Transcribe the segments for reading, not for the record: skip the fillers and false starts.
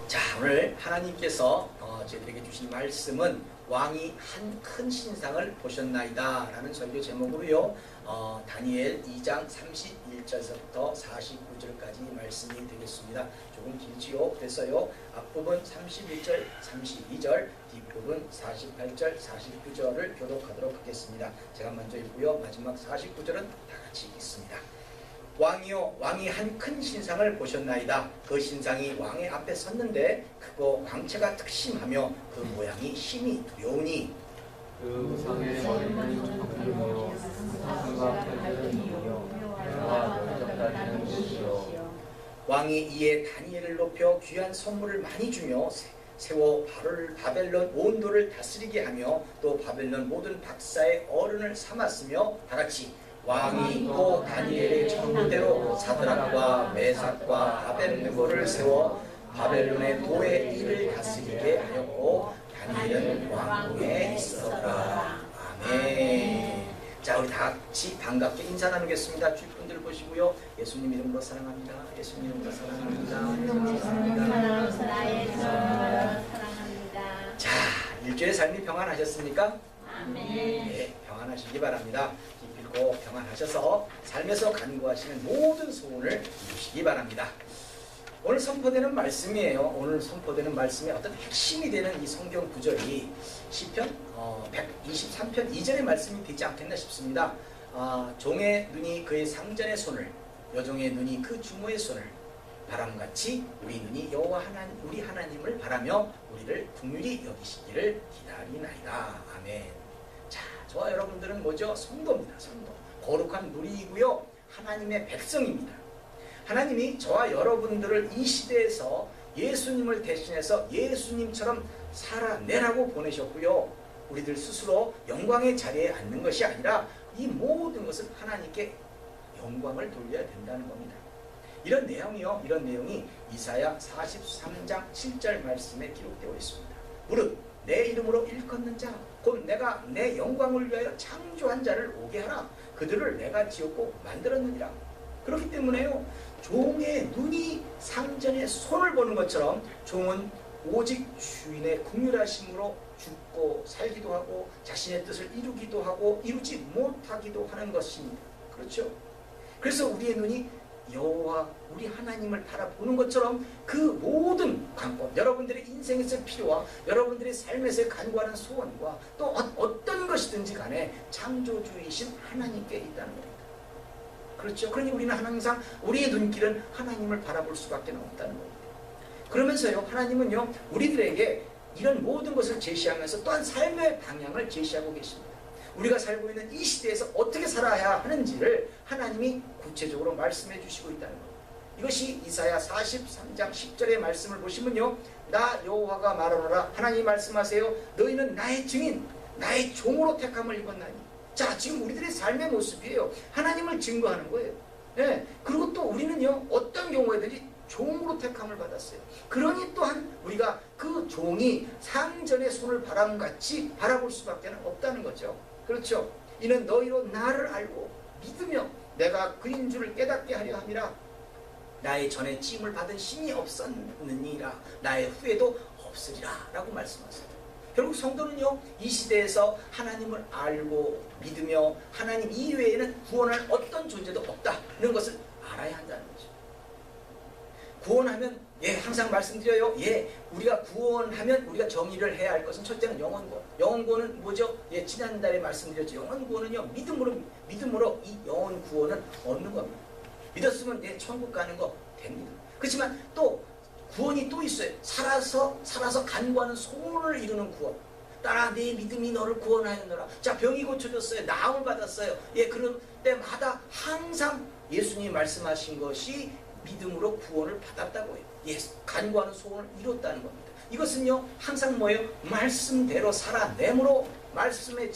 자, 오늘 하나님께서 저희들에게 주신 말씀은 왕이 한 큰 신상을 보셨나이다 라는 설교 제목으로요, 다니엘 2장 31절서부터 49절까지 말씀이 되겠습니다. 조금 길지요. 그래서요, 앞부분 31절, 32절, 뒷부분 48절, 49절을 교독하도록 하겠습니다. 제가 먼저 읽고요, 마지막 49절은 다 같이 읽습니다. 왕이요, 왕이 한 큰 신상을 보셨나이다. 그 신상이 왕의 앞에 섰는데 크고 광채가 특심하며 그 모양이 심히 두려우니 그 상의 머리는 정글이며 가슴과 뼈는 이며 배와 면적다리는 것이요. 왕이 이에 다니엘을 높여 귀한 선물을 많이 주며 세워 바벨론 온도를 다스리게 하며 또 바벨론 모든 박사의 어른을 삼았으며 다같이 왕이 또 다니엘의 청구대로 사드락과 메삭과 아벳느고를 세워 바벨론의 도의 일을 다스리게 하였고 다니엘은 왕궁에 있었더라. 아멘. 자, 우리 다 같이 반갑게 인사 나누겠습니다. 주위 분들 보시고요, 예수님 이름으로 사랑합니다. 예수님 이름으로 사랑합니다. 예수님 사랑합니다. 자, 일주일의 삶이 평안하셨습니까? 아멘. 네, 평안하시기 바랍니다. 기필고 평안하셔서 삶에서 간구하시는 모든 소원을 이루시기 바랍니다. 오늘 선포되는 말씀이에요. 오늘 선포되는 말씀의 어떤 핵심이 되는 이 성경 구절이 시편 123편 2절의 말씀이 되지 않겠나 싶습니다. 종의 눈이 그의 상전의 손을, 여종의 눈이 그 주모의 손을, 바람같이 우리 눈이 여호와 하나님, 우리 하나님을 바라며 우리를 긍휼히 여기시기를 기다리나이다. 아멘. 자, 저와 여러분들은 뭐죠? 성도입니다. 성도. 거룩한 누리이고요, 하나님의 백성입니다. 하나님이 저와 여러분들을 이 시대에서 예수님을 대신해서 예수님처럼 살아내라고 보내셨고요, 우리들 스스로 영광의 자리에 앉는 것이 아니라 이 모든 것을 하나님께 영광을 돌려야 된다는 겁니다. 이런 내용이 이사야 43장 7절 말씀에 기록되어 있습니다. 무릇 내 이름으로 일컫는 자, 곧 내가 내 영광을 위하여 창조한 자를 오게 하라. 그들을 내가 지었고 만들었느니라. 그렇기 때문에요, 종의 눈이 상전의 손을 보는 것처럼 종은 오직 주인의 긍휼하심으로 죽고 살기도 하고 자신의 뜻을 이루기도 하고 이루지 못하기도 하는 것입니다. 그렇죠? 그래서 우리의 눈이 여호와 우리 하나님을 바라보는 것처럼 그 모든 관법, 여러분들의 인생에서 필요와 여러분들의 삶에서 간구하는 소원과 또 어떤 것이든지 간에 창조주이신 하나님께 있다는 겁니다. 그렇죠? 그러니 우리는 항상 우리의 눈길은 하나님을 바라볼 수밖에 없다는 겁니다. 그러면서요, 하나님은요, 우리들에게 이런 모든 것을 제시하면서 또한 삶의 방향을 제시하고 계십니다. 우리가 살고 있는 이 시대에서 어떻게 살아야 하는지를 하나님이 구체적으로 말씀해 주시고 있다는 겁니다. 이것이 이사야 43장 10절의 말씀을 보시면요, 나 여호와가 말하노라. 하나님이 말씀하세요. 너희는 나의 증인, 나의 종으로 택함을 입었나니. 자, 지금 우리들의 삶의 모습이에요. 하나님을 증거하는 거예요. 네. 그리고 또 우리는요, 어떤 경우에든지 종으로 택함을 받았어요. 그러니 또한 우리가 그 종이 상전의 손을 바람같이 바라볼 수밖에 없다는 거죠. 그렇죠? 이는 너희로 나를 알고 믿으며 내가 그인 줄을 깨닫게 하려 함이라. 나의 전에 찜을 받은 신이 없었느니라. 나의 후에도 없으리라 라고 말씀하세요. 결국 성도는요, 이 시대에서 하나님을 알고 믿으며 하나님 이외에는 구원할 어떤 존재도 없다는 것을 알아야 한다는 거죠. 구원하면, 항상 말씀드려요. 우리가 구원하면 우리가 정의를 해야 할 것은 첫째는 영혼구원. 영혼구원은 뭐죠? 지난달에 말씀드렸죠. 영혼구원은요, 믿음으로 이 영혼구원을 얻는 겁니다. 믿었으면 천국 가는 거 됩니다. 그렇지만 또 구원이 또 있어요. 살아서 간구하는 소원을 이루는 구원. 따라 내 믿음이 너를 구원하였노라. 자, 병이 고쳐졌어요. 나음을 받았어요. 그런 때마다 항상 예수님이 말씀하신 것이 믿음으로 구원을 받았다고 해요. 간구하는 소원을 이뤘다는 겁니다. 이것은요, 항상 뭐예요? 말씀대로 살아내므로, 말씀을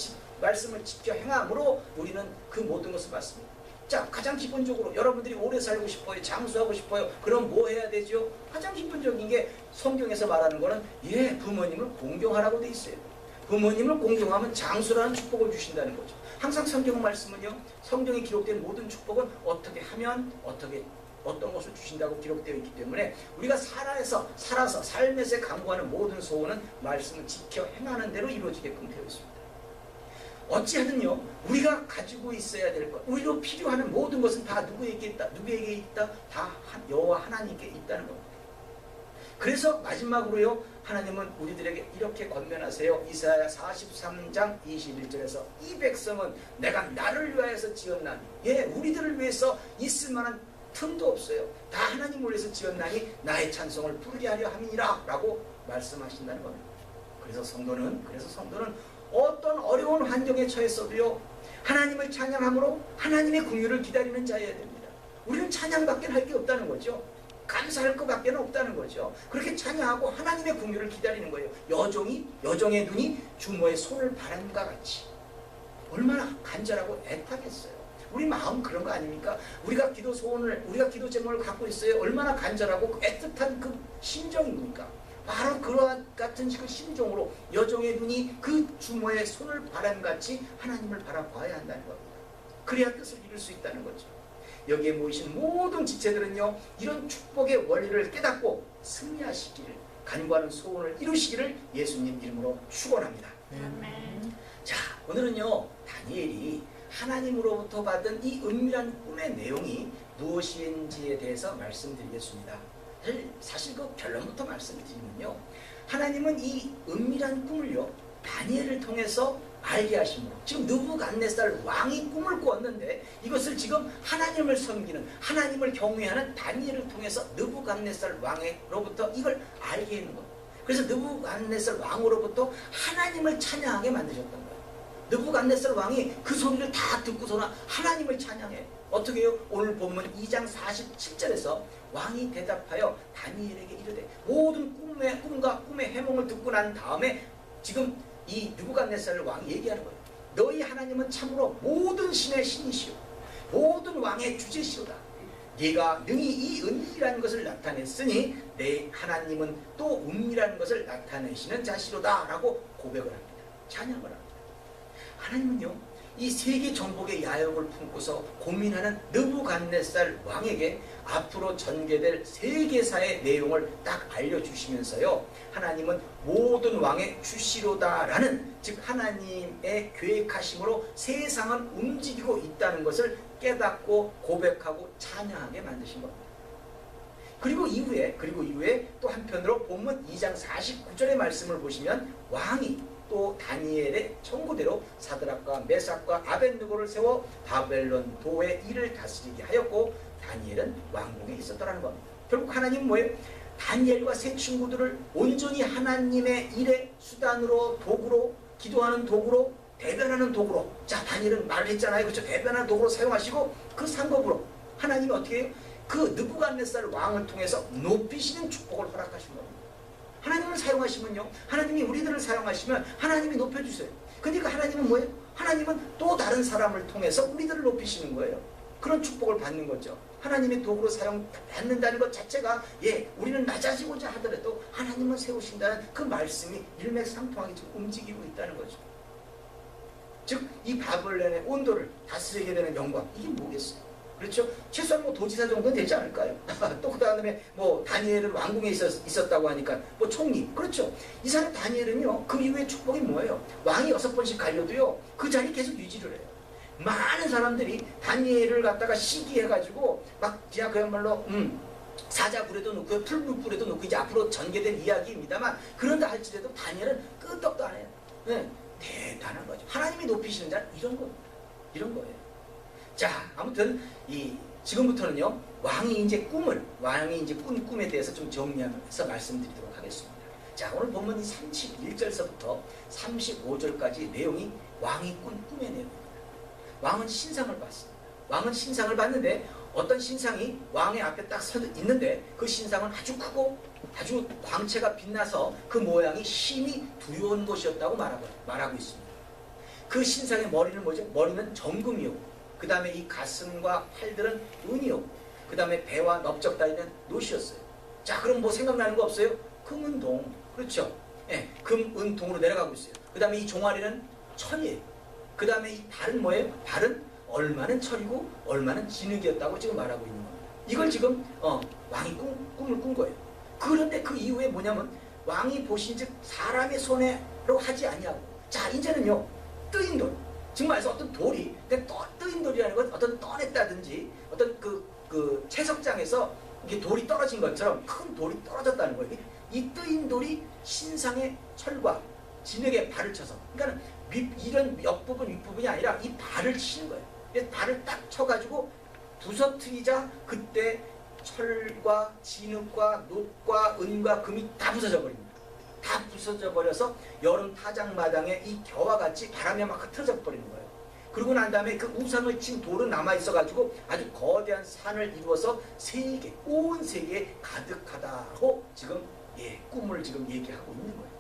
지켜 행함으로 우리는 그 모든 것을 받습니다. 자, 가장 기본적으로 여러분들이 오래 살고 싶어요, 장수하고 싶어요. 그럼 뭐 해야 되죠? 가장 기본적인 게 성경에서 말하는 거는 부모님을 공경하라고 돼 있어요. 부모님을 공경하면 장수라는 축복을 주신다는 거죠. 항상 성경 말씀은요, 성경에 기록된 모든 축복은 어떻게 하면 어떻게 어떤 것을 주신다고 기록되어 있기 때문에 우리가 살아서 삶에서 강구하는 모든 소원은 말씀을 지켜 행하는 대로 이루어지게끔 되어 있습니다. 어찌하든요, 우리가 가지고 있어야 될 것, 우리로 필요하는 모든 것은 다 누구에게 있다? 누구에게 있다? 다 여호와 하나님께 있다는 겁니다. 그래서 마지막으로요, 하나님은 우리들에게 이렇게 권면하세요. 이사야 43장 21절에서 이 백성은 내가 나를 위하여서 지었나니, 예, 우리들을 위해서 있을 만한 틈도 없어요. 다 하나님을 위해서 지었나니 나의 찬송을 부르게 하려 함이니라 라고 말씀하신다는 겁니다. 그래서 성도는 어떤 어려운 환경에 처했어도요, 하나님을 찬양함으로 하나님의 긍휼을 기다리는 자여야 됩니다. 우리는 찬양밖에 할 게 없다는 거죠. 감사할 것밖에 없다는 거죠. 그렇게 찬양하고 하나님의 긍휼을 기다리는 거예요. 여종의 눈이 주모의 손을 바람과 같이. 얼마나 간절하고 애타겠어요. 우리 마음 그런 거 아닙니까? 우리가 기도 제목을 갖고 있어요. 얼마나 간절하고 애틋한 그 심정입니까? 바로 그러한 같은 그 심정으로 여종의 눈이 그 주모의 손을 바람같이 하나님을 바라봐야 한다는 겁니다. 그래야 뜻을 이룰 수 있다는 거죠. 여기에 모이신 모든 지체들은요, 이런 축복의 원리를 깨닫고 승리하시기를, 간구하는 소원을 이루시기를 예수님 이름으로 축원합니다. 자, 오늘은요, 다니엘이 하나님으로부터 받은 이 은밀한 꿈의 내용이 무엇인지에 대해서 말씀드리겠습니다. 사실 그 결론부터 말씀드리면요, 하나님은 이 은밀한 꿈을요, 다니엘을 통해서 알게 하심으로, 지금 느부갓네살 왕이 꿈을 꾸었는데 이것을 지금 하나님을 섬기는, 하나님을 경외하는 다니엘을 통해서 느부갓네살 왕으로부터 이걸 알게 했는 겁니다. 그래서 느부갓네살 왕으로부터 하나님을 찬양하게 만드셨던 거예요. 느부갓네살 왕이 그 소리를 다 듣고서는 하나님을 찬양해. 어떻게 해요? 오늘 본문 2장 47절에서 왕이 대답하여 다니엘에게 이르되, 모든 꿈과 꿈의 해몽을 듣고 난 다음에 지금 이 느부갓네살 왕이 얘기하는 거예요. 너희 하나님은 참으로 모든 신의 신이시오, 모든 왕의 주제시오다. 네가 능히 이 은밀한 것을 나타냈으니 내 하나님은 또 은밀한 것을 나타내시는 자시로다 라고 고백을 합니다. 찬양을 합니다. 하나님은요, 이 세계 정복의 야욕을 품고서 고민하는 느부갓네살 왕에게 앞으로 전개될 세계사의 내용을 딱 알려주시면서요, 하나님은 모든 왕의 주시로다라는, 즉 하나님의 계획하심으로 세상은 움직이고 있다는 것을 깨닫고 고백하고 찬양하게 만드신 겁니다. 그리고 이후에 또 한편으로 본문 2장 49절의 말씀을 보시면 왕이 또 다니엘의 청구대로 사드락과 메삭과 아벳느고를 세워 바벨론 도의 일을 다스리게 하였고 다니엘은 왕궁에 있었더라는 겁니다. 결국 하나님은 뭐예요? 다니엘과 세 친구들을 온전히 하나님의 일의 수단으로, 도구로, 기도하는 도구로, 대변하는 도구로, 자, 다니엘은 말을 했잖아요. 그렇죠? 대변하는 도구로 사용하시고 그 상급으로 하나님이 어떻게 해요? 그 느부갓네살 왕을 통해서 높이시는 축복을 허락하신 겁니다. 하나님을 사용하시면요, 하나님이 우리들을 사용하시면 하나님이 높여주세요. 그러니까 하나님은 뭐예요? 하나님은 또 다른 사람을 통해서 우리들을 높이시는 거예요. 그런 축복을 받는 거죠. 하나님의 도구로 사용받는다는 것 자체가, 예, 우리는 낮아지고자 하더라도 하나님을 세우신다는 그 말씀이 일맥상통하게 지금 움직이고 있다는 거죠. 즉 이 바벨론의 온도를 다스리게 되는 영광, 이게 뭐겠어요? 그렇죠? 최소한 뭐 도지사 정도는 되지 않을까요? 또 그 다음에 뭐 다니엘은 왕궁에 있었다고 하니까 뭐 총리. 그렇죠? 이 사람 다니엘은요, 그 이후에 축복이 뭐예요? 왕이 6번씩 갈려도요, 그 자리 계속 유지를 해요. 많은 사람들이 다니엘을 갖다가 시기해가지고 막 그냥 그야말로 사자굴에도 넣고 풀무불에도 넣고 이제 앞으로 전개될 이야기입니다만, 그런다 할지라도 다니엘은 끄떡도 안 해요. 네, 대단한 거죠. 하나님이 높이시는 자는 이런 겁니다. 이런 거예요. 자, 아무튼 지금부터는요, 왕이 이제 꾼 꿈에 대해서 좀 정리하면서 말씀드리도록 하겠습니다. 자, 오늘 본문이 31절서부터 35절까지 내용이 왕이 꾼 꿈의 내용입니다. 왕은 신상을 봤습니다. 왕은 신상을 봤는데 어떤 신상이 왕의 앞에 딱 서 있는데 그 신상은 아주 크고 아주 광채가 빛나서 그 모양이 심히 두려운 것이었다고 말하고 있습니다. 그 신상의 머리는 뭐죠? 머리는 정금이요. 그 다음에 이 가슴과 팔들은 은이요. 그 다음에 배와 넓적 다리는 노시였어요. 자, 그럼 뭐 생각나는 거 없어요? 금, 은, 동. 그렇죠? 예, 금, 은, 동으로 내려가고 있어요. 그 다음에 이 종아리는 철이에요. 그 다음에 이 발은 뭐예요? 발은 얼마는 철이고 얼마는 진흙이었다고 지금 말하고 있는 겁니다. 이걸 지금 왕이 꿈을 꾼 거예요. 그런데 그 이후에 뭐냐면 왕이 보신즉 사람의 손으로 하지 아니하고, 자 이제는요 뜨인 돌, 지금 말해서 어떤 돌이, 뜨인 돌이라는 건 어떤 떠냈다든지 어떤 그 채석장에서 이게 돌이 떨어진 것처럼 큰 돌이 떨어졌다는 거예요. 이 뜨인 돌이 신상의 철과 진흙에 발을 쳐서, 그러니까 이런 옆부분 윗부분이 아니라 이 발을 치는 거예요. 그래서 발을 딱 쳐가지고 부서뜨리자 그때 철과 진흙과 놋과 은과 금이 다 부서져 버립니다. 다 부서져 버려서 여름 타작마당에 이 겨와 같이 바람에 막 흩어져 버리는 거예요. 그러고 난 다음에 그 우상을 친 돌은 남아있어가지고 아주 거대한 산을 이루어서 세계, 온 세계에 가득하다고 지금 꿈을 지금 얘기하고 있는 거예요.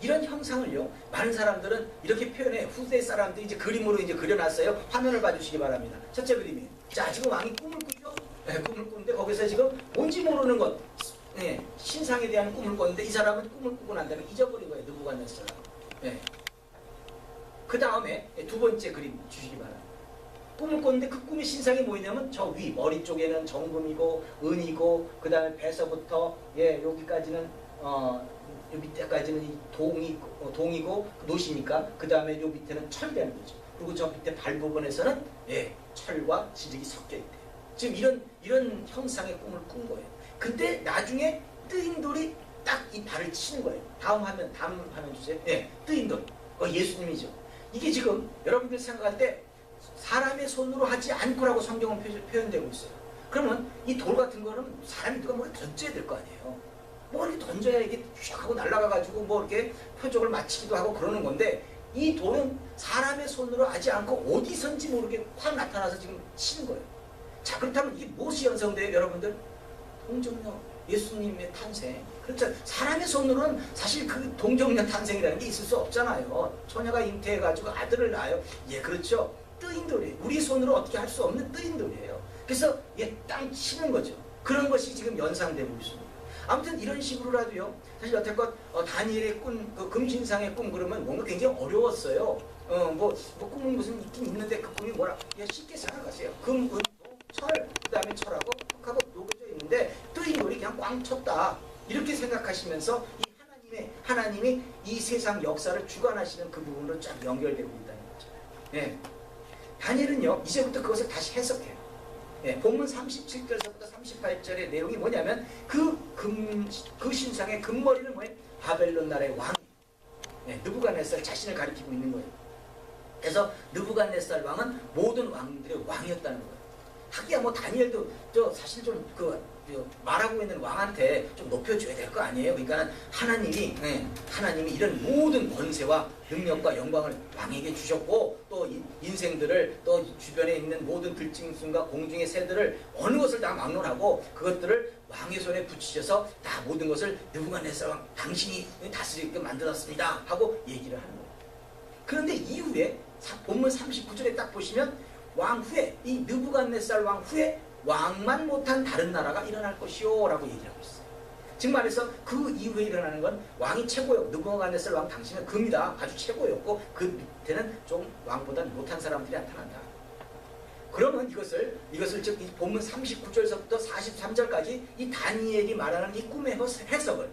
이런 형상을요, 많은 사람들은 이렇게 표현해. 후대 사람들이 이제 그림으로 이제 그려놨어요. 화면을 봐주시기 바랍니다. 첫째 그림이. 자, 지금 왕이 꿈을 꾸죠? 네, 꿈을 꾸는데 거기서 지금 뭔지 모르는 것, 신상에 대한 꿈을 꿨는데 이 사람은 꿈을 꾸고 난 다음에 잊어버린 거예요. 느부갓네살. 그 다음에 두 번째 그림 주시기 바랍니다. 꿈을 꿨는데 그 꿈의 신상이 뭐냐면 저 위, 머리 쪽에는 정금이고 은이고, 그 다음에 배서부터 여기까지는 요 밑에까지는 이 동이고 노시니까 그 다음에 요 밑에는 철되는 거죠. 그리고 저 밑에 발 부분에서는 철과 진흙이 섞여 있대요. 지금 이런 형상의 꿈을 꾼 거예요. 근데 나중에 뜨인 돌이 딱 이 발을 치는 거예요. 다음 화면 주세요. 뜨인 돌. 예수님이죠. 이게 지금 여러분들 생각할 때 사람의 손으로 하지 않고라고 성경은 표현되고 있어요. 그러면 이 돌 같은 거는 사람이 누가 뭐 던져야 될 거 아니에요. 뭐 이렇게 던져야 이게 쫙 하고 날아가가지고 뭐 이렇게 표적을 마치기도 하고 그러는 건데, 이 돌은 사람의 손으로 하지 않고 어디선지 모르게 확 나타나서 지금 치는 거예요. 자, 그렇다면 이게 무엇이 연상돼요, 여러분들? 동정녀, 예수님의 탄생. 그렇죠. 사람의 손으로는 사실 그 동정녀 탄생이라는 게 있을 수 없잖아요. 처녀가 잉태해가지고 아들을 낳아요. 그렇죠. 뜨인 돌이에요. 우리 손으로 어떻게 할 수 없는 뜨인 돌이에요. 그래서 땅 치는 거죠. 그런 것이 지금 연상되고 있습니다. 아무튼 이런 식으로라도요, 사실 여태껏 다니엘의 꿈, 금신상의 꿈 그러면 뭔가 굉장히 어려웠어요. 뭐 꿈은 무슨 있긴 있는데 그 꿈이 뭐라, 쉽게 생각하세요. 금, 은, 철, 그 다음에 철하고 흙하고 녹여져 있는데 뜨인 돌이 그냥 꽝 쳤다. 이렇게 생각하시면서 하나님이 이 세상 역사를 주관하시는 그 부분으로 쫙 연결되고 있다는 거죠. 다니엘은요, 이제부터 그것을 다시 해석해요. 본문 37절부터 38절의 내용이 뭐냐면 그 신상의 금머리는 뭐예요? 바벨론 나라의 왕, 느부갓네살 자신을 가리키고 있는 거예요. 그래서 느부갓네살 왕은 모든 왕들의 왕이었다는 거예요. 하기야 뭐 다니엘도 사실 좀 말하고 있는 왕한테 좀 높여줘야 될 거 아니에요. 그러니까 하나님이 이런 모든 권세와 능력과 영광을 왕에게 주셨고, 또 인생들을, 또 주변에 있는 모든 들짐승과 공중의 새들을 어느 것을 다 막론하고 그것들을 왕의 손에 붙이셔서 다 모든 것을 느부갓네살 왕 당신이 다스리게 만들었습니다 하고 얘기를 하는 거예요. 그런데 이후에 본문 39절에 딱 보시면 왕 후에, 이 느부갓네살 왕 후에 왕만 못한 다른 나라가 일어날 것이요 라고 얘기를 하고 있어요. 즉 말해서 그 이후에 일어나는 건 왕이 최고요. 느부갓네살 왕 당신은 금이다. 아주 최고였고 그 밑에는 좀 왕보다 못한 사람들이 나타난다. 그러면 이것을 즉 이 본문 39절서부터 43절까지 이 다니엘이 말하는 이 꿈의 해석을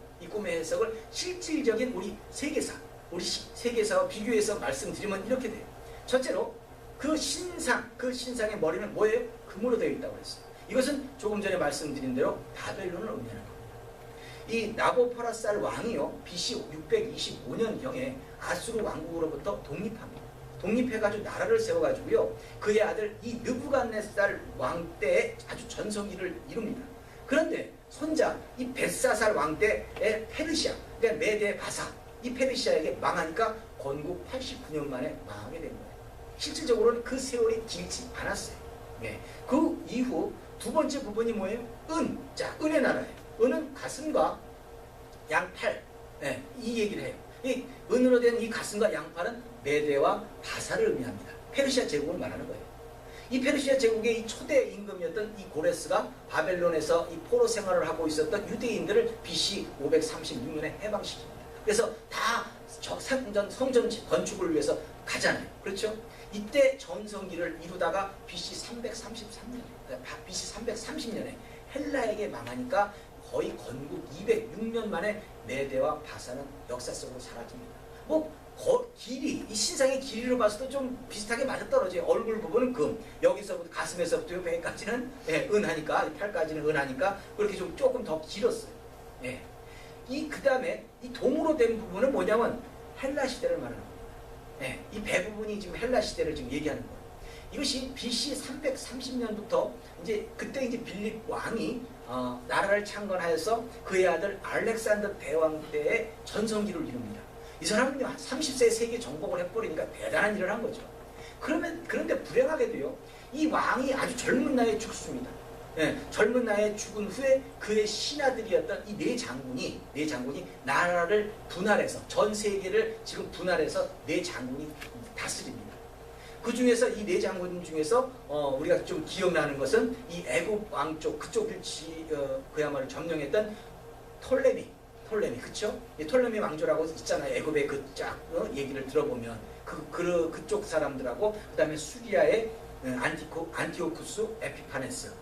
실질적인 우리 세계사와 비교해서 말씀드리면 이렇게 돼요. 첫째로 그 신상의 머리는 뭐예요? 금으로 되어 있다고 했어요. 이것은 조금 전에 말씀드린 대로 바벨론을 의미하는 겁니다. 이 나보파라살 왕이요, BC 625년경에 아수르 왕국으로부터 독립합니다. 독립해가지고 나라를 세워가지고요, 그의 아들 이 느부갓네살 왕 때에 아주 전성기를 이룹니다. 그런데 손자 이 벳사살 왕 때의 페르시아, 그러니까 메데 바사, 이 페르시아에게 망하니까 건국 89년 만에 망하게 된 거예요. 실질적으로는 그 세월이 길지 않았어요. 그 이후 두 번째 부분이 뭐예요? 자, 은의 나라예요. 은은 가슴과 양팔, 이 얘기를 해요. 이 은으로 된 이 가슴과 양팔은 메대와 바사를 의미합니다. 페르시아 제국을 말하는 거예요. 이 페르시아 제국의 이 초대 임금이었던 이 고레스가 바벨론에서 이 포로 생활을 하고 있었던 유대인들을 BC 536년에 해방시킵니다. 그래서 다 성전 건축을 위해서 가잖아요. 그렇죠? 이때 전성기를 이루다가 BC 333년, BC 330년에 헬라에게 망하니까 거의 건국 206년 만에 메대와 바사는 역사 속으로 사라집니다. 길이, 이 신상의 길이로 봐서도 좀 비슷하게 맞아떨어져요. 얼굴 부분은 금, 여기서부터 가슴에서부터 배까지는 은하니까, 팔까지는 은하니까 그렇게 좀 조금 더 길었어요. 예. 그 다음에 이 동으로 된 부분은 뭐냐면 헬라 시대를 말하는 겁니다. 예. 이 배 부분이 지금 헬라 시대를 지금 얘기하는 거예요. 이것이 BC 330년부터 그때 빌립 왕이 나라를 창건하여서 그의 아들 알렉산더 대왕 때의 전성기를 이룹니다. 이 사람은요, 30세에 세계 정복을 해버리니까 대단한 일을 한 거죠. 그런데 불행하게도요, 이 왕이 아주 젊은 나이에 죽습니다. 예, 젊은 나이에 죽은 후에 그의 신하들이었던 이 네 장군이 나라를 분할해서, 전 세계를 지금 분할해서 네 장군이 다스립니다. 그 중에서 이 네 장군 중에서 우리가 좀 기억나는 것은 이 애굽 왕 쪽, 그쪽을 그야말로 점령했던 톨레미, 그쵸? 이 톨레미 왕조라고 있잖아요. 애굽의 얘기를 들어보면 그쪽 사람들하고, 그 다음에 수리아의 안티오쿠스 에피파네스가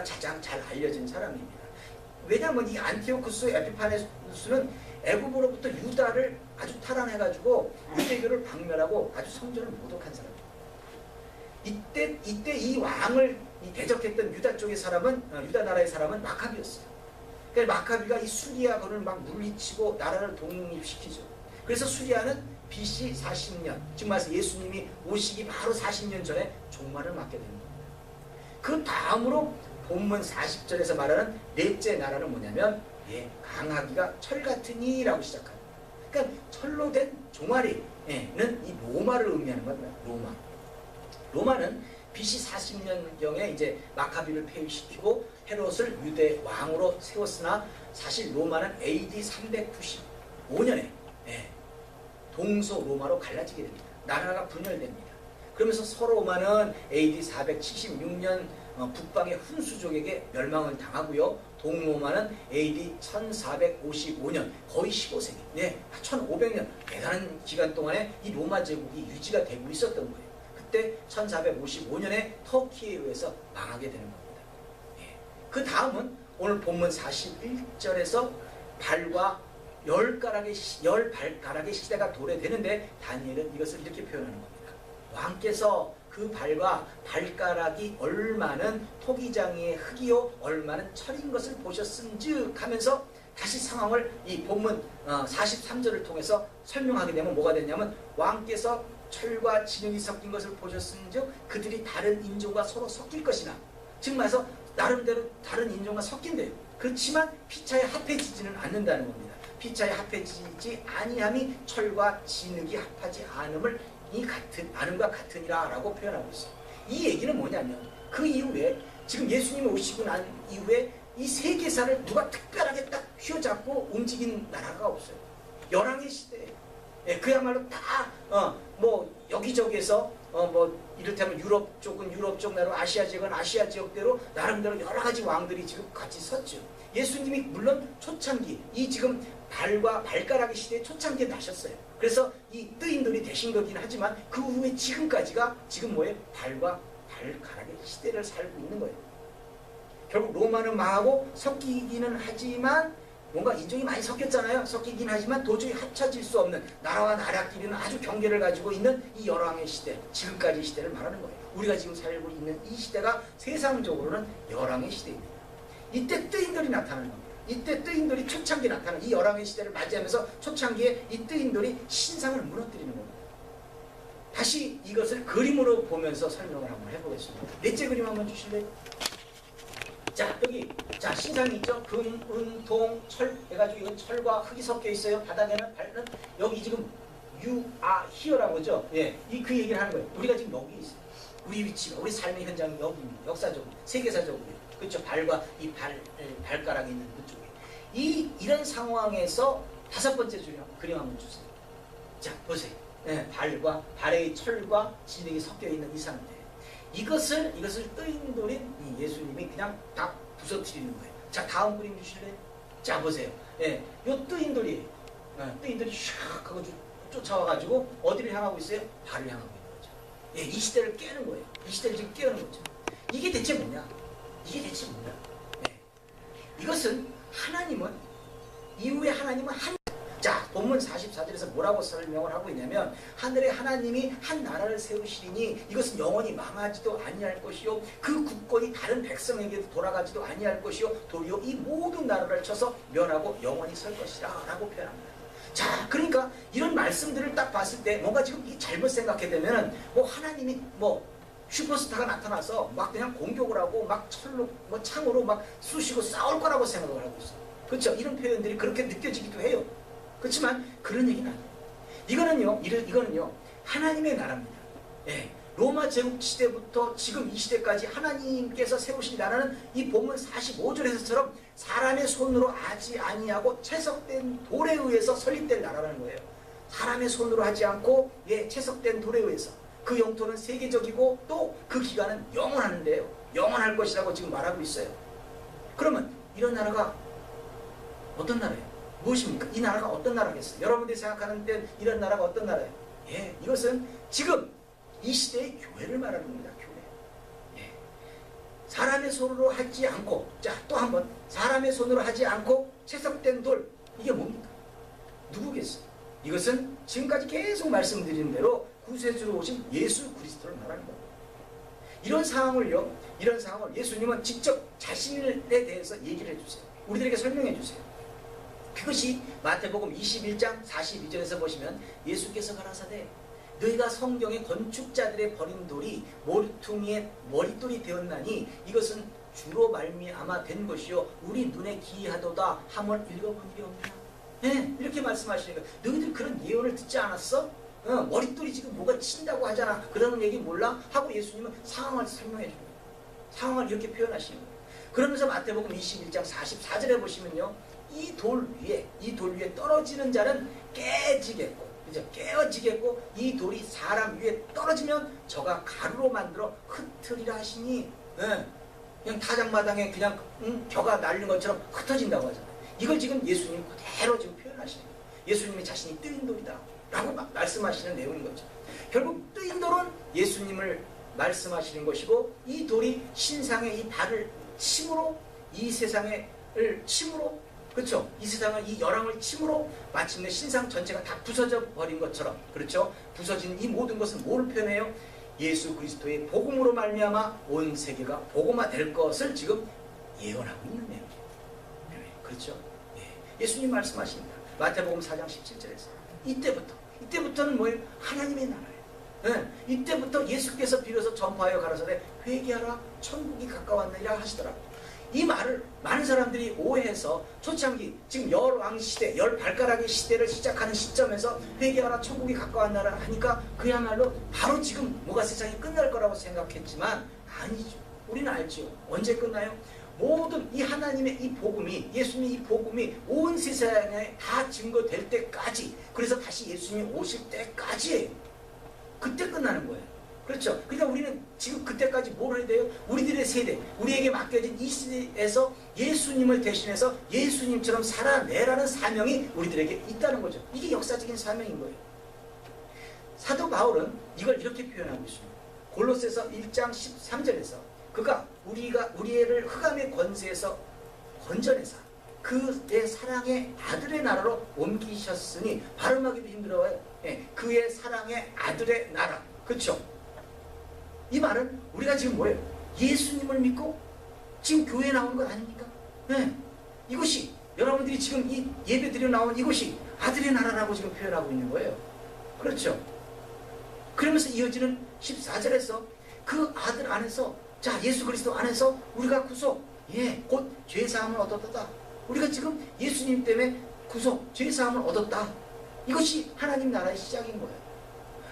가장 잘 알려진 사람입니다. 왜냐하면 이 안티오쿠스 에피파네스는 애굽으로부터 유다를 아주 탈환해가지고 유대교를 박멸하고 아주 성전을 모독한 사람입니다. 이때 이 왕을 대적했던 유다 쪽의 사람은, 유다 나라의 사람은 마카비였어요. 그러니까 마카비가 이 수리아군을 막 물리치고 나라를 독립시키죠. 그래서 수리아는 BC 40년, 지금 말해서 예수님이 오시기 바로 40년 전에 종말을 맞게 되는 겁니다. 그 다음으로 본문 40절에서 말하는 넷째 나라는 뭐냐면, 강하기가 철 같으니라고 시작합니다. 그러니까 철로 된 종아리는 이 로마를 의미하는 겁니다. 로마는 BC 40년경에 마카비를 폐위시키고 헤롯을 유대 왕으로 세웠으나, 사실 로마는 AD 395년에 동서 로마로 갈라지게 됩니다. 나라가 분열됩니다. 그러면서 서로마는 AD 476년 북방의 훈수족에게 멸망을 당하고요. 동로마는 AD 1455년, 거의 15세기, 1500년 대단한 기간 동안에 이 로마 제국이 유지가 되고 있었던 거예요. 그때 1455년에 터키에 의해서 망하게 되는 겁니다. 그 다음은 오늘 본문 41절에서 발과 열 발가락의 시대가 도래되는데, 다니엘은 이것을 이렇게 표현하는 겁니다. 왕께서 그 발과 발가락이 얼마는 토기장이의 흙이요 얼마는 철인 것을 보셨은즉 하면서 다시 상황을 이 본문 43절을 통해서 설명하게 되면 뭐가 되냐면, 왕께서 철과 진흙이 섞인 것을 보셨은즉 그들이 다른 인종과 서로 섞일 것이나, 즉 말해서 나름대로 다른 인종과 섞인대요. 그렇지만 피차에 합해지지는 않는다는 겁니다. 피차에 합해지지 아니함이 철과 진흙이 합하지 않음과 같으니라 라고 표현하고 있어요. 이 얘기는 뭐냐면, 그 이후에 지금 예수님이 오시고 난 이후에 이 세계사를 누가 특별하게 딱 휘어잡고 움직인 나라가 없어요. 열왕의 시대에 그야말로 다 여기저기에서 이를테면 유럽 쪽은 유럽 쪽 나라, 아시아 지역은 아시아 지역대로 나름대로 여러 가지 왕들이 지금 같이 섰죠. 예수님이 물론 초창기, 이 지금 발과 발가락의 시대에 초창기에 나셨어요. 그래서 이 뜨인돌이 되신 거긴 하지만 그 후에 지금까지가 지금 발과 발가락의 시대를 살고 있는 거예요. 결국 로마는 망하고 섞이기는 하지만, 뭔가 인종이 많이 섞였잖아요. 섞이긴 하지만 도저히 합쳐질 수 없는, 나라와 나라끼리는 아주 경계를 가지고 있는 이 열왕의 시대, 지금까지 시대를 말하는 거예요. 우리가 지금 살고 있는 이 시대가 세상적으로는 열왕의 시대입니다. 이때 뜨인돌이 나타나는 겁니다. 이때 뜨인돌이 초창기에 나타나는, 이 열왕의 시대를 맞이하면서 초창기에 이 뜨인돌이 신상을 무너뜨리는 겁니다. 다시 이것을 그림으로 보면서 설명을 한번 해보겠습니다. 넷째 그림 한번 주실래요? 자, 여기 신상이 있죠? 금, 은, 동, 철 해가지고 이건 철과 흙이 섞여 있어요. 바닥에는 발은 여기 지금 히어라고 하죠. 그 얘기를 하는 거예요. 우리가 지금 여기 있어요. 우리 위치가, 우리 삶의 현장이 여기입니다. 역사적으로, 세계사적으로. 그렇죠? 발과 이 발가락이 있는 그쪽에. 이런 상황에서 다섯 번째 그림 한번 주세요. 자, 보세요. 발과 발의 철과 진흙이 섞여 있는 이 상태. 이것을 뜨인돌인 이 예수님이 그냥 다 부서뜨리는 거예요. 자, 다음 그림 주실래요? 자, 보세요. 요 뜨인돌이 슉 하고 쫓아와가지고 어디를 향하고 있어요? 달을 향하고 있는 거죠. 예, 이 시대를 깨는 거예요. 이 시대를 지금 깨는 거죠. 이게 대체 뭐냐? 이게 대체 뭐냐? 예. 이것은 하나님은 이후에 하나님은 자, 본문 44절에서 뭐라고 설명을 하고 있냐면 하늘의 하나님이 한 나라를 세우시리니 이것은 영원히 망하지도 아니할 것이요 그 국권이 다른 백성에게도 돌아가지도 아니할 것이요 도리어 이 모든 나라를 쳐서 멸하고 영원히 설 것이라 라고 표현합니다. 자, 그러니까 이런 말씀들을 딱 봤을 때 뭔가 지금 잘못 생각해 되면 뭐 하나님이 뭐 슈퍼스타가 나타나서 막 그냥 공격을 하고 막 철로 뭐 창으로 막 쑤시고 싸울 거라고 생각을 하고 있어요. 그렇죠? 이런 표현들이 그렇게 느껴지기도 해요. 그렇지만 그런 얘기는 아니에요. 이거는요 하나님의 나라입니다. 예, 로마 제국 시대부터 지금 이 시대까지 하나님께서 세우신 나라는 이 본문 45절에서처럼 사람의 손으로 하지 아니하고 채석된 돌에 의해서 설립된 나라라는 거예요. 사람의 손으로 하지 않고 채석된 돌에 의해서 그 영토는 세계적이고 또 그 기간은 영원하는데요. 영원할 것이라고 지금 말하고 있어요. 그러면 이런 나라가 어떤 나라예요? 무엇입니까? 이 나라가 어떤 나라겠어요? 여러분들이 생각하는 때 이런 나라가 어떤 나라예요? 예, 이것은 지금 이 시대의 교회를 말하는 겁니다. 교회. 예. 사람의 손으로 하지 않고, 자, 또 한 번, 사람의 손으로 하지 않고 채석된 돌, 이게 뭡니까? 누구겠어요? 이것은 지금까지 계속 말씀드린 대로 구세주로 오신 예수 그리스도를 말하는 겁니다. 이런 상황을 예수님은 직접 자신에 대해서 얘기를 해주세요. 우리들에게 설명해 주세요. 그것이 마태복음 21장 42절에서 보시면 예수께서 가라사대 너희가 성경의 건축자들의 버린 돌이 모퉁이의 머릿돌이 되었나니 이것은 주로 말미암아 된 것이요 우리 눈에 기이하도다 함을 읽어본 일이 없냐. 네, 이렇게 말씀하시니까 너희들 그런 예언을 듣지 않았어? 머릿돌이 지금 뭐가 친다고 하잖아. 그러는 얘기 몰라? 하고 예수님은 상황을 설명해 줍니다. 상황을 이렇게 표현하시는 거예요. 그러면서 마태복음 21장 44절에 보시면요. 이 돌 위에 떨어지는 자는 깨지겠고, 그죠? 깨어지겠고, 이 돌이 사람 위에 떨어지면 저가 가루로 만들어 흩으리라 하시니, 그냥 타작마당에 그냥 겨가 날린 것처럼 흩어진다고 하잖아요. 이걸 지금 예수님 그대로 지금 표현하시는 거예요. 예수님이 자신이 뜨인 돌이다 라고 말씀하시는 내용인 거죠. 결국 뜨인 돌은 예수님을 말씀하시는 것이고, 이 돌이 신상의 이 발을 침으로 이 세상을 침으로, 그렇죠? 이 세상을 이 열왕을 침으로 마침내 신상 전체가 다 부서져 버린 것처럼, 그렇죠? 부서진 이 모든 것은 뭘 표현해요? 예수 그리스도의 복음으로 말미암아 온 세계가 복음화 될 것을 지금 예언하고 있는 내용이에요. 그렇죠? 예수님 말씀하십니다. 마태복음 4장 17절에서 이때부터는 뭐예요? 하나님의 나라예요. 이때부터 예수께서 비로소 전파하여 가라사대 회개하라 천국이 가까웠느니라 하시더라고요. 이 말을 많은 사람들이 오해해서 초창기 지금 열왕 시대, 열 발가락의 시대를 시작하는 시점에서 회개하라 천국이 가까웠나라 하니까 그야말로 바로 지금 뭐가 세상이 끝날 거라고 생각했지만 아니죠. 우리는 알지요. 언제 끝나요? 모든 이 하나님의 이 복음이, 예수님의 이 복음이 온 세상에 다 증거될 때까지, 그래서 다시 예수님이 오실 때까지예요. 그때 끝나는 거예요. 그렇죠. 그러니까 우리는 지금 그때까지 뭘 해야 돼요? 우리들의 세대, 우리에게 맡겨진 이 시대에서 예수님을 대신해서 예수님처럼 살아내라는 사명이 우리들에게 있다는 거죠. 이게 역사적인 사명인 거예요. 사도 바울은 이걸 이렇게 표현하고 있습니다. 골로새서 1장 13절에서 그가 우리를 흑암의 권세에서 건져내사 그의 사랑의 아들의 나라로 옮기셨으니 발음하기도 힘들어요. 그의 사랑의 아들의 나라. 그렇죠? 이 말은 우리가 지금 뭐예요? 예수님을 믿고 지금 교회에 나오는 것 아닙니까? 이것이 여러분들이 지금 이 예배 드려 나온 이것이 아들의 나라라고 지금 표현하고 있는 거예요. 그렇죠? 그러면서 이어지는 14절에서 그 아들 안에서, 자, 예수 그리스도 안에서 우리가 구속, 곧 죄사함을 얻었다. 우리가 지금 예수님 때문에 구속, 죄사함을 얻었다. 이것이 하나님 나라의 시작인 거예요.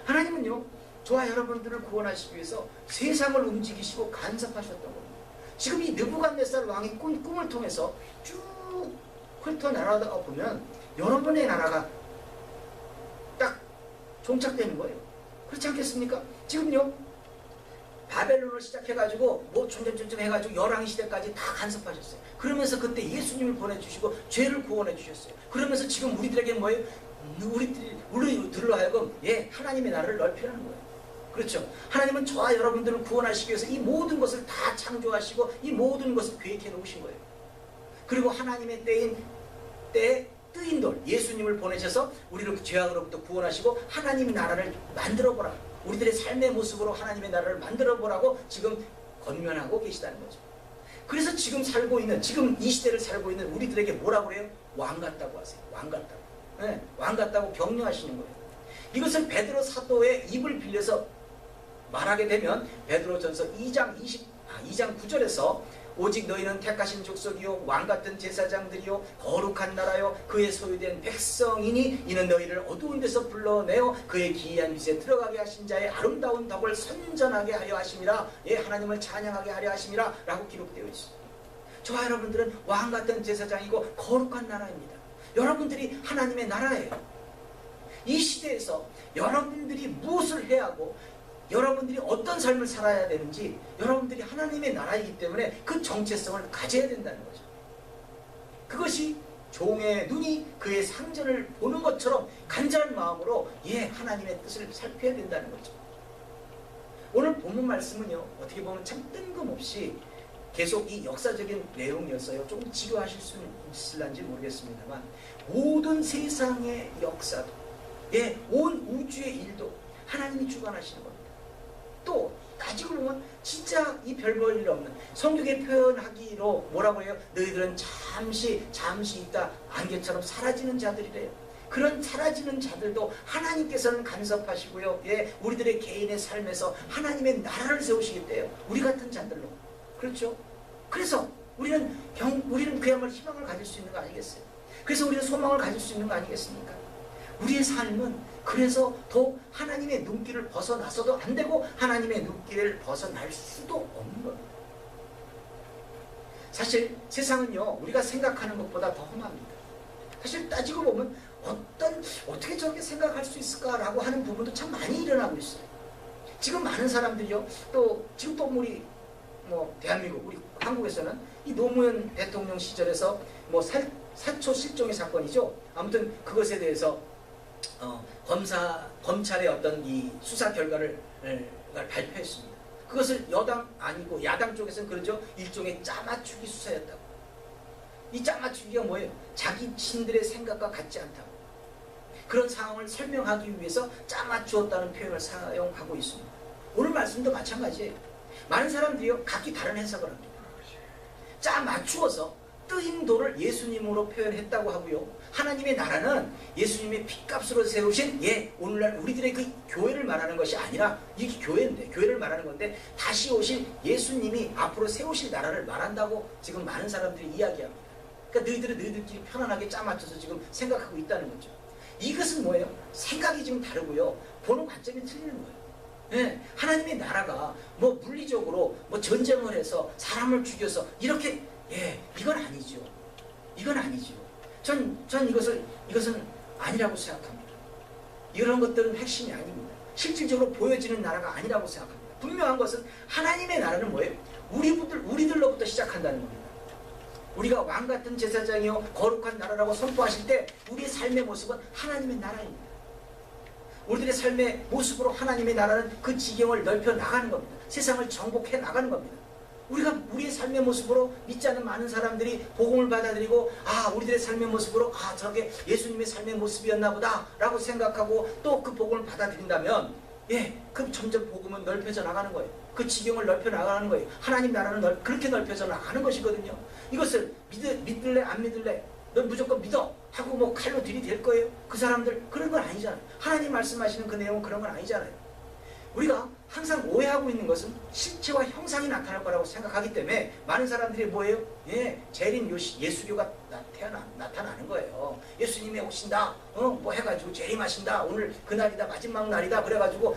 하나님은요, 저와 여러분들을 구원하시기 위해서 세상을 움직이시고 간섭하셨던 겁니다. 지금 이 느부갓네살 왕의 꿈을 통해서 쭉 훑어나가다가 보면 여러분의 나라가 딱 종착되는 거예요. 그렇지 않겠습니까? 지금요, 바벨론을 시작해가지고 뭐 점점 해가지고 열왕 시대까지 다 간섭하셨어요. 그러면서 그때 예수님을 보내주시고 죄를 구원해 주셨어요. 그러면서 지금 우리들에게 뭐예요? 우리들로 하여금 하나님의 나라를 넓히라는 거예요. 그렇죠. 하나님은 저와 여러분들을 구원하시기 위해서 이 모든 것을 다 창조하시고 이 모든 것을 계획해 놓으신 거예요. 그리고 하나님의 때에 뜨인 돌 예수님을 보내셔서 우리를 죄악으로부터 구원하시고 하나님 나라를 만들어 보라. 우리들의 삶의 모습으로 하나님의 나라를 만들어 보라고 지금 권면하고 계시다는 거죠. 그래서 지금 살고 있는 지금 이 시대를 살고 있는 우리들에게 뭐라고 그래요? 왕 같다고 하세요. 왕 같다고. 왕 같다고 격려하시는 거예요. 이것을 베드로 사도의 입을 빌려서 말하게 되면 베드로전서 2장 9절에서 오직 너희는 택하신 족속이요 왕같은 제사장들이요 거룩한 나라요 그의 소유된 백성이니 이는 너희를 어두운 데서 불러내어 그의 기이한 빛에 들어가게 하신 자의 아름다운 덕을 선전하게 하려 하심이라. 하나님을 찬양하게 하려 하심이라 라고 기록되어 있습니다. 저와 여러분들은 왕같은 제사장이고 거룩한 나라입니다. 여러분들이 하나님의 나라예요. 이 시대에서 여러분들이 무엇을 해야 하고 여러분들이 어떤 삶을 살아야 되는지 여러분들이 하나님의 나라이기 때문에 그 정체성을 가져야 된다는 거죠. 그것이 종의 눈이 그의 상전을 보는 것처럼 간절한 마음으로 하나님의 뜻을 살펴야 된다는 거죠. 오늘 본문 말씀은요 어떻게 보면 참 뜬금없이 계속 이 역사적인 내용이었어요. 조금 지루하실 수는 있을런지 모르겠습니다만 모든 세상의 역사도 온 우주의 일도 하나님이 주관하시는 겁니다. 또 따지고 보면 진짜 이 별 볼 일 없는 성경에 표현하기로 뭐라고 해요? 너희들은 잠시 있다 안개처럼 사라지는 자들이래요. 그런 사라지는 자들도 하나님께서는 간섭하시고요. 우리들의 개인의 삶에서 하나님의 나라를 세우시겠대요. 우리 같은 자들로. 그렇죠? 그래서 우리는 그야말로 희망을 가질 수 있는 거 아니겠어요? 그래서 우리는 소망을 가질 수 있는 거 아니겠습니까? 우리의 삶은 그래서 더 하나님의 눈길을 벗어나서도 안 되고 하나님의 눈길을 벗어날 수도 없는 겁니다. 사실 세상은요 우리가 생각하는 것보다 더 험합니다. 사실 따지고 보면 어떻게 저렇게 생각할 수 있을까라고 하는 부분도 참 많이 일어나고 있어요. 지금 많은 사람들이요 지금 또 우리 대한민국 우리 한국에서는 이 노무현 대통령 시절에서 사초 실종의 사건이죠. 아무튼 그것에 대해서 검찰의 어떤 이 수사 결과를 발표했습니다. 그것을 여당 아니고 야당 쪽에서는 그러죠. 일종의 짜맞추기 수사였다고. 이 짜맞추기가 뭐예요? 자기 신들의 생각과 같지 않다고. 그런 상황을 설명하기 위해서 짜맞추었다는 표현을 사용하고 있습니다. 오늘 말씀도 마찬가지예요. 많은 사람들이요 각기 다른 해석을 합니다. 짜맞추어서 뜨인 돌을 예수님으로 표현했다고 하고요. 하나님의 나라는 예수님의 핏값으로 세우신 오늘날 우리들의 그 교회를 말하는 것이 아니라 이게 교회를 말하는 건데 다시 오실 예수님이 앞으로 세우실 나라를 말한다고 지금 많은 사람들이 이야기합니다. 그러니까 너희들끼리 편안하게 짜맞춰서 지금 생각하고 있다는 거죠. 이것은 뭐예요? 생각이 지금 다르고요. 보는 관점이 틀리는 거예요. 하나님의 나라가 물리적으로 전쟁을 해서 사람을 죽여서 이렇게 이건 아니죠. 이건 아니죠. 전 이것은 아니라고 생각합니다. 이런 것들은 핵심이 아닙니다. 실질적으로 보여지는 나라가 아니라고 생각합니다. 분명한 것은 하나님의 나라는 뭐예요? 우리들로부터 시작한다는 겁니다. 우리가 왕같은 제사장이요 거룩한 나라라고 선포하실 때 우리의 삶의 모습은 하나님의 나라입니다. 우리들의 삶의 모습으로 하나님의 나라는 그 지경을 넓혀 나가는 겁니다. 세상을 정복해 나가는 겁니다. 우리의 삶의 모습으로 믿지 않는 많은 사람들이 복음을 받아들이고 우리들의 삶의 모습으로 저게 예수님의 삶의 모습이었나 보다 라고 생각하고 또 그 복음을 받아들인다면 그 점점 복음은 넓혀져 나가는 거예요. 그 지경을 넓혀 나가는 거예요. 하나님 나라는 그렇게 넓혀져 나가는 것이거든요. 이것을 믿을래 안 믿을래 넌 무조건 믿어 하고 칼로 들이댈 거예요. 그 사람들 그런 건 아니잖아요. 하나님 말씀하시는 그 내용은 그런 건 아니잖아요. 우리가 항상 오해하고 있는 것은 실체와 형상이 나타날 거라고 생각하기 때문에 많은 사람들이 뭐예요? 재림 예수교가 나타나는 거예요. 예수님이 오신다 해가지고 재림하신다 오늘 그날이다 마지막 날이다 그래가지고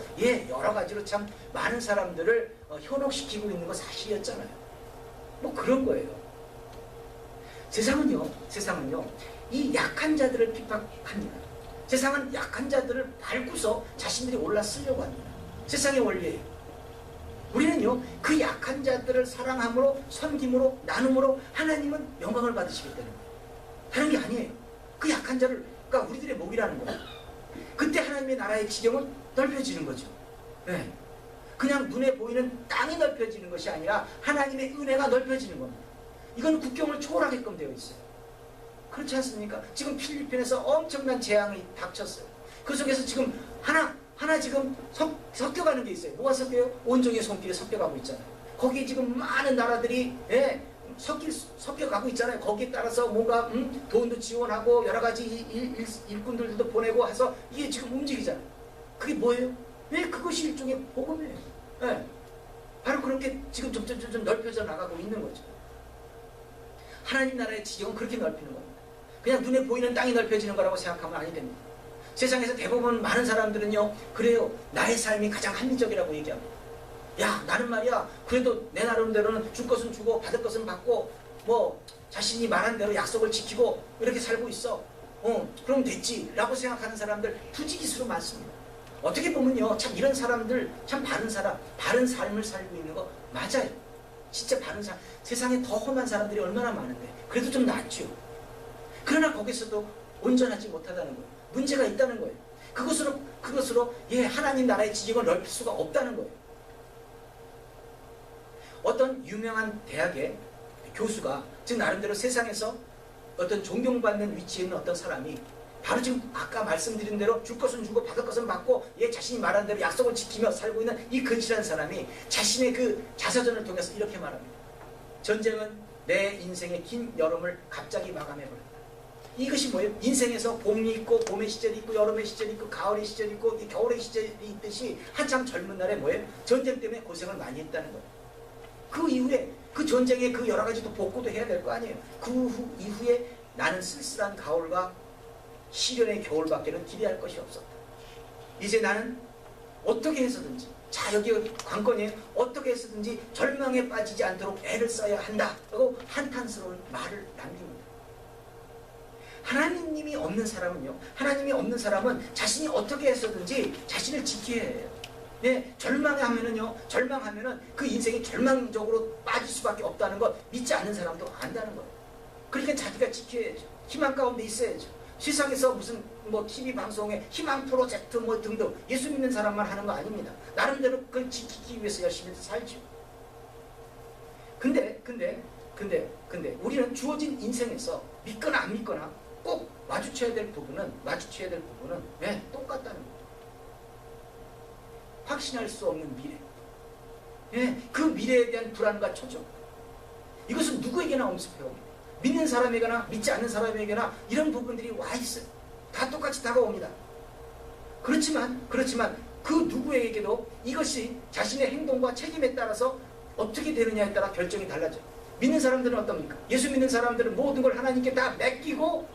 여러 가지로 참 많은 사람들을 현혹시키고 있는 거 사실이었잖아요. 그런 거예요. 세상은요 이 약한 자들을 핍박합니다. 세상은 약한 자들을 밟고서 자신들이 올라서려고 합니다. 세상의 원리예요. 우리는요 그 약한 자들을 사랑함으로 섬김으로 나눔으로 하나님은 영광을 받으시기 때문에 다른 게 아니에요. 그 약한 자를 그러니까 우리들의 목이라는 거예요. 그때 하나님의 나라의 지경은 넓혀지는 거죠. 네. 그냥 눈에 보이는 땅이 넓혀지는 것이 아니라 하나님의 은혜가 넓혀지는 겁니다. 이건 국경을 초월하게끔 되어 있어요. 그렇지 않습니까? 지금 필리핀에서 엄청난 재앙이 닥쳤어요. 그 속에서 지금 하나 지금 섞여가는 게 있어요. 뭐가 섞여요? 온종의 손길에 섞여가고 있잖아요. 거기에 지금 많은 나라들이 섞여가고 있잖아요. 거기에 따라서 뭔가 돈도 지원하고 여러 가지 일꾼들도 보내고 해서 이게 지금 움직이잖아요. 그게 뭐예요? 왜 그것이 일종의 복음이에요. 네. 바로 그렇게 지금 점점 넓혀져 나가고 있는 거죠. 하나님 나라의 지경은 그렇게 넓히는 겁니다. 그냥 눈에 보이는 땅이 넓혀지는 거라고 생각하면 아니 됩니다. 세상에서 대부분 많은 사람들은요, 그래요, 나의 삶이 가장 합리적이라고 얘기합니다. 야, 나는 말이야, 그래도 내 나름대로는 줄 것은 주고 받을 것은 받고 뭐 자신이 말한 대로 약속을 지키고 이렇게 살고 있어. 그럼 됐지 라고 생각하는 사람들 부지기수로 많습니다. 어떻게 보면요, 참 이런 사람들 참 바른 삶을 살고 있는 거 맞아요. 진짜 바른 삶. 세상에 더 험한 사람들이 얼마나 많은데 그래도 좀 낫죠. 그러나 거기서도 온전하지 못하다는 거예요. 문제가 있다는 거예요. 그것으로 하나님 나라의 지경을 넓힐 수가 없다는 거예요. 어떤 유명한 대학의 교수가 즉 나름대로 세상에서 어떤 존경받는 위치에 있는 어떤 사람이 바로 지금 아까 말씀드린 대로 줄 것은 주고 받을 것은 받고 자신이 말한 대로 약속을 지키며 살고 있는 이 거칠한 사람이 자신의 그 자서전을 통해서 이렇게 말합니다. 전쟁은 내 인생의 긴 여름을 갑자기 마감해버렸다. 이것이 뭐예요? 인생에서 봄이 있고 봄의 시절이 있고 여름의 시절이 있고 가을의 시절이 있고 겨울의 시절이 있듯이 한참 젊은 날에 뭐예요? 전쟁 때문에 고생을 많이 했다는 거예요. 그 이후에 그 전쟁에 그 여러 가지도 복구도 해야 될 거 아니에요. 그 이후에 나는 쓸쓸한 가을과 시련의 겨울밖에는 기대할 것이 없었다. 이제 나는 어떻게 해서든지 자 여기 관건이에요. 어떻게 해서든지 절망에 빠지지 않도록 애를 써야 한다 라고 한탄스러운 말을 남깁니다. 하나님이 없는 사람은 자신이 어떻게 해서든지 자신을 지켜야 해요. 절망하면은 그 인생이 절망적으로 빠질 수밖에 없다는 것 믿지 않는 사람도 안다는 거예요. 그러니까 자기가 지켜야죠. 희망 가운데 있어야죠. 세상에서 무슨 TV 방송에 희망 프로젝트 등등 예수 믿는 사람만 하는 거 아닙니다. 나름대로 그걸 지키기 위해서 열심히 살죠. 근데 우리는 주어진 인생에서 믿거나 안 믿거나 꼭 마주쳐야 될 부분은 똑같다는 거예요. 확신할 수 없는 미래. 그 미래에 대한 불안과 초조. 이것은 누구에게나 엄습해옵니다. 믿는 사람에게나 믿지 않는 사람에게나 이런 부분들이 와 있어요. 다 똑같이 다가옵니다. 그렇지만 그 누구에게도 이것이 자신의 행동과 책임에 따라서 어떻게 되느냐에 따라 결정이 달라져요. 믿는 사람들은 어떻습니까? 예수 믿는 사람들은 모든 걸 하나님께 다 맡기고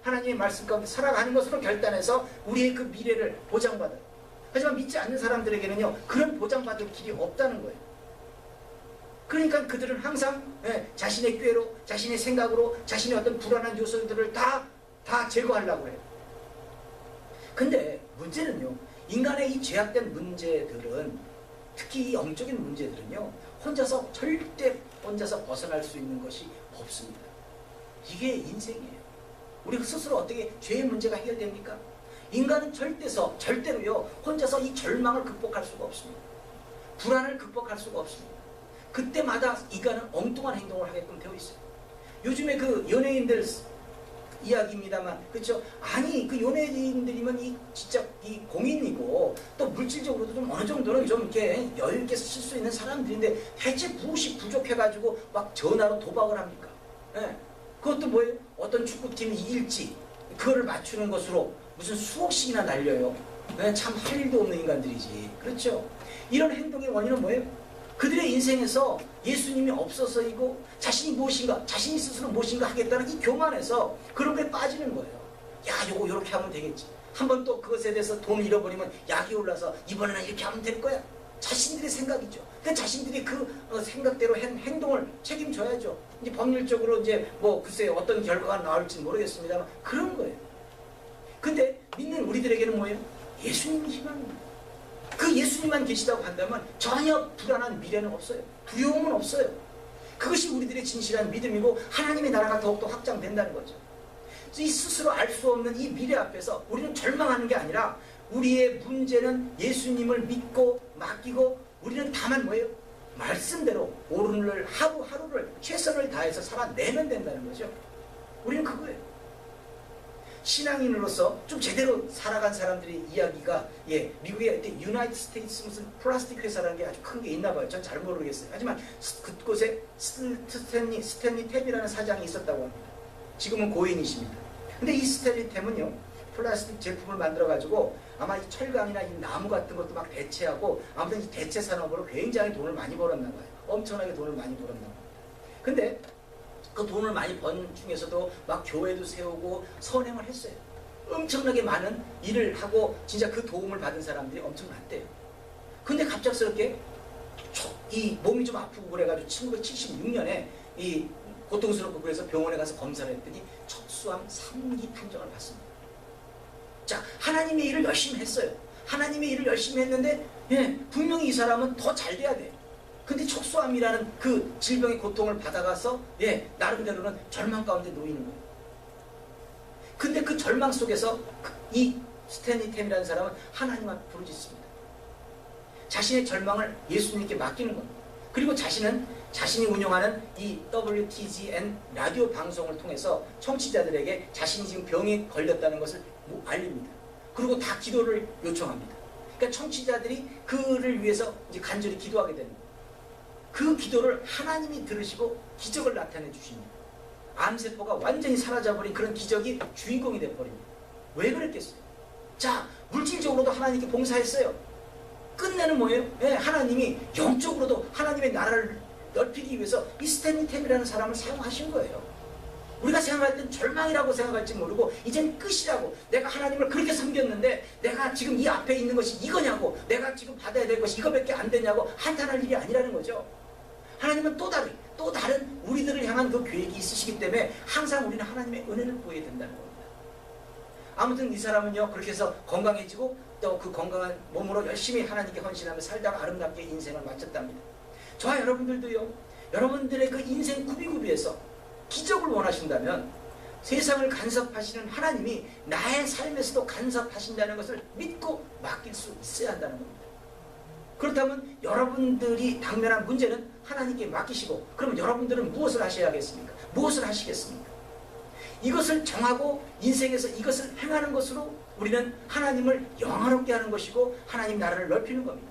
하나님의 말씀 가운데 살아가는 것으로 결단해서 우리의 그 미래를 보장받아요. 하지만 믿지 않는 사람들에게는요, 그런 보장받을 길이 없다는 거예요. 그러니까 그들은 항상 자신의 꾀로, 자신의 생각으로, 자신의 어떤 불안한 요소들을 다 제거하려고 해요. 근데 문제는요, 인간의 이 죄악된 문제들은, 특히 이 영적인 문제들은요, 절대 혼자서 벗어날 수 있는 것이 없습니다. 이게 인생이에요. 우리 스스로 어떻게 죄의 문제가 해결됩니까? 인간은 절대로요, 혼자서 이 절망을 극복할 수가 없습니다. 불안을 극복할 수가 없습니다. 그때마다 인간은 엉뚱한 행동을 하게끔 되어 있어요. 요즘에 그 연예인들 이야기입니다만, 그렇죠? 아니, 그 연예인들이면 진짜 공인이고 또 물질적으로도 좀 어느 정도는 좀 이렇게 여유 있게 쓸 수 있는 사람들인데 대체 무엇이 부족해가지고 막 전화로 도박을 합니까? 그것도 뭐예요? 어떤 축구팀이 이길지 그거를 맞추는 것으로 무슨 수억씩이나 날려요. 참 할 일도 없는 인간들이지. 그렇죠? 이런 행동의 원인은 뭐예요? 그들의 인생에서 예수님이 없어서이고 자신이 스스로 무엇인가 하겠다는 이 교만에서 그런 게 빠지는 거예요. 요거 이렇게 하면 되겠지. 한번 또 그것에 대해서 돈을 잃어버리면 약이 올라서 이번에는 이렇게 하면 될 거야. 자신들의 생각이죠. 그 자신들이 그 생각대로 행동을 책임져야죠. 이제 법률적으로 글쎄 어떤 결과가 나올지 모르겠습니다만 그런 거예요. 근데 믿는 우리들에게는 뭐예요? 예수님이 희망입니다. 그 예수님만 계시다고 한다면 전혀 불안한 미래는 없어요. 두려움은 없어요. 그것이 우리들의 진실한 믿음이고 하나님의 나라가 더욱더 확장된다는 거죠. 이 스스로 알 수 없는 이 미래 앞에서 우리는 절망하는 게 아니라 우리의 문제는 예수님을 믿고 맡기고 우리는 다만 뭐예요? 말씀대로 오늘 하루하루를 최선을 다해서 살아내면 된다는 거죠. 우리는 그거예요. 신앙인으로서 좀 제대로 살아간 사람들의 이야기가 미국의 유나이티드 스테이츠 무슨 플라스틱 회사라는 게 아주 큰 게 있나 봐요. 전 잘 모르겠어요. 하지만 그곳에 스탠리 탭이라는 사장이 있었다고 합니다. 지금은 고인이십니다. 근데 이 스탠리 탭은요, 플라스틱 제품을 만들어 가지고 아마 이 철강이나 이 나무 같은 것도 막 대체하고 아무튼 이 대체 산업으로 굉장히 돈을 많이 벌었나 봐요. 엄청나게 돈을 많이 벌었나 봐요. 근데 그 돈을 많이 번 중에서도 막 교회도 세우고 선행을 했어요. 엄청나게 많은 일을 하고 진짜 그 도움을 받은 사람들이 엄청 많대요. 근데 갑작스럽게 이 몸이 좀 아프고 그래가지고 1976년에 이 고통스럽고 그래서 병원에 가서 검사를 했더니 척수암 3기 판정을 받습니다. 자, 하나님의 일을 열심히 했어요. 하나님의 일을 열심히 했는데 분명히 이 사람은 더 잘 돼야 돼요. 근데 척수암이라는 그 질병의 고통을 받아가서 나름대로는 절망 가운데 놓이는 거예요. 근데 그 절망 속에서 이 스탠리 템이라는 사람은 하나님 앞에 부르짖습니다. 자신의 절망을 예수님께 맡기는 겁니다. 그리고 자신이 운영하는 이 WTGN 라디오 방송을 통해서 청취자들에게 자신이 지금 병에 걸렸다는 것을 알립니다. 그리고 다 기도를 요청합니다. 그러니까 청취자들이 그를 위해서 이제 간절히 기도하게 되는 거예요. 그 기도를 하나님이 들으시고 기적을 나타내 주십니다. 암세포가 완전히 사라져버린 그런 기적이 주인공이 돼버립니다. 왜 그랬겠어요? 자, 물질적으로도 하나님께 봉사했어요. 끝내는 뭐예요? 하나님이 영적으로도 하나님의 나라를 넓히기 위해서 이 스탠리 템이라는 사람을 사용하신 거예요. 우리가 생각할 땐 절망이라고 생각할지 모르고 이젠 끝이라고, 내가 하나님을 그렇게 섬겼는데 내가 지금 이 앞에 있는 것이 이거냐고, 내가 지금 받아야 될 것이 이거밖에 안 되냐고 한탄할 일이 아니라는 거죠. 하나님은 또 다른 우리들을 향한 그 계획이 있으시기 때문에 항상 우리는 하나님의 은혜를 보여야 된다는 겁니다. 아무튼 이 사람은요, 그렇게 해서 건강해지고 또 그 건강한 몸으로 열심히 하나님께 헌신하며 살다가 아름답게 인생을 마쳤답니다. 저와 여러분들도요, 여러분들의 그 인생 구비구비에서 기적을 원하신다면 세상을 간섭하시는 하나님이 나의 삶에서도 간섭하신다는 것을 믿고 맡길 수 있어야 한다는 겁니다. 그렇다면 여러분들이 당면한 문제는 하나님께 맡기시고, 그럼 여러분들은 무엇을 하셔야겠습니까? 무엇을 하시겠습니까? 이것을 정하고 인생에서 이것을 행하는 것으로 우리는 하나님을 영화롭게 하는 것이고 하나님 나라를 넓히는 겁니다.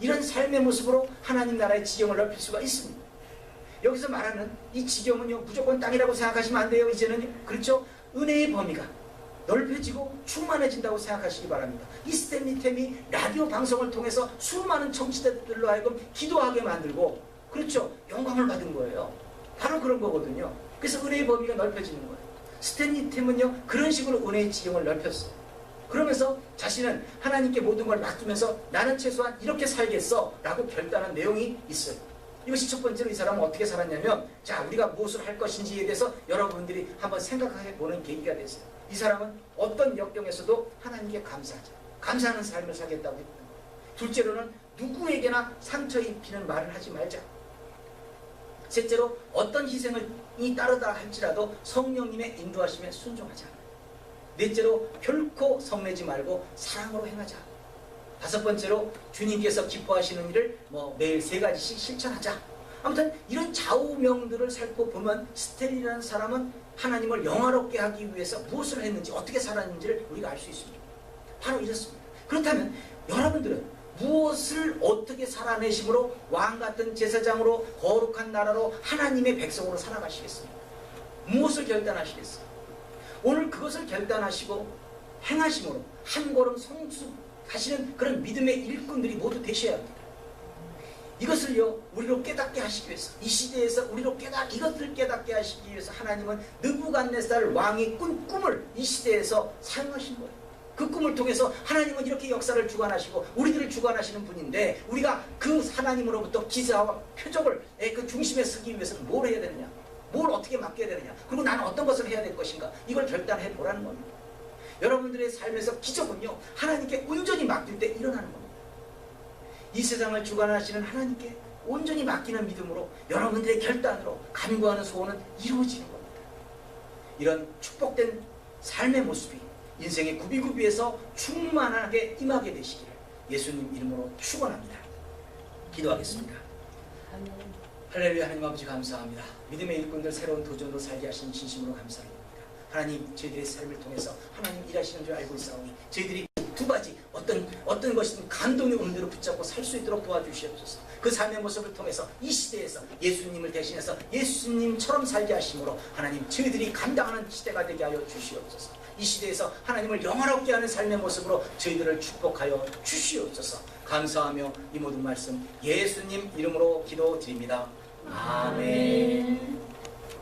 이런 삶의 모습으로 하나님 나라의 지경을 넓힐 수가 있습니다. 여기서 말하는 이 지경은요, 무조건 땅이라고 생각하시면 안 돼요. 이제는 그렇죠? 은혜의 범위가 넓혀지고 충만해진다고 생각하시기 바랍니다. 이 스탠리 템이 라디오 방송을 통해서 수많은 청취자들로 하여금 기도하게 만들고, 그렇죠, 영광을 받은 거예요. 바로 그런 거거든요. 그래서 은혜의 범위가 넓혀지는 거예요. 스탠리 템은요, 그런 식으로 은혜의 지경을 넓혔어요. 그러면서 자신은 하나님께 모든 걸 맡기면서 나는 최소한 이렇게 살겠어 라고 결단한 내용이 있어요. 이것이 첫 번째로 이 사람은 어떻게 살았냐면, 자, 우리가 무엇을 할 것인지에 대해서 여러분들이 한번 생각해 보는 계기가 됐어요. 이 사람은 어떤 역경에서도 하나님께 감사하자, 감사하는 삶을 살겠다고 했던 거예요. 둘째로는 누구에게나 상처 입히는 말을 하지 말자. 셋째로 어떤 희생이 따르다 할지라도 성령님의 인도하심에 순종하자. 넷째로 결코 성내지 말고 사랑으로 행하자. 다섯 번째로 주님께서 기뻐하시는 일을 매일 3가지씩 실천하자. 아무튼 이런 좌우명들을 살펴보면 스탠리라는 사람은 하나님을 영화롭게 하기 위해서 무엇을 했는지, 어떻게 살았는지를 우리가 알 수 있습니다. 바로 이렇습니다. 그렇다면 여러분들은 무엇을 어떻게 살아내심으로 왕같은 제사장으로 거룩한 나라로 하나님의 백성으로 살아가시겠습니까? 무엇을 결단하시겠어요? 오늘 그것을 결단하시고 행하심으로 한 걸음 성숙하시는 그런 믿음의 일꾼들이 모두 되셔야 합니다. 이것을요, 우리로 깨닫게 하시기 위해서, 이 시대에서 우리로 이것을 깨닫게 하시기 위해서 하나님은 느부갓네살 왕의 꿈을 이 시대에서 사용하신 거예요. 그 꿈을 통해서 하나님은 이렇게 역사를 주관하시고 우리들을 주관하시는 분인데, 우리가 그 하나님으로부터 기사와 표적을 그 중심에 서기 위해서는 뭘 해야 되느냐, 뭘 어떻게 맡겨야 되느냐, 그리고 나는 어떤 것을 해야 될 것인가, 이걸 결단해 보라는 겁니다. 여러분들의 삶에서 기적은요, 하나님께 온전히 맡길 때 일어나는 겁니다. 이 세상을 주관하시는 하나님께 온전히 맡기는 믿음으로 여러분들의 결단으로 간구하는 소원은 이루어지는 겁니다. 이런 축복된 삶의 모습이 인생의 구비구비에서 충만하게 임하게 되시기를 예수님 이름으로 축원합니다. 기도하겠습니다. 할렐루야. 하나님 아버지 감사합니다. 믿음의 일꾼들 새로운 도전으로 살게 하신 진심으로 감사합니다. 하나님 저희들의 삶을 통해서 하나님 일하시는 줄 알고 있사오니 저희들이 두 가지 어떤 것이든 감동이 오는 대로 붙잡고 살 수 있도록 도와주시옵소서. 그 삶의 모습을 통해서 이 시대에서 예수님을 대신해서 예수님처럼 살게 하심으로 하나님 저희들이 감당하는 시대가 되게 하여 주시옵소서. 이 시대에서 하나님을 영화롭게 하는 삶의 모습으로 저희들을 축복하여 주시옵소서. 감사하며 이 모든 말씀 예수님 이름으로 기도드립니다. 아멘.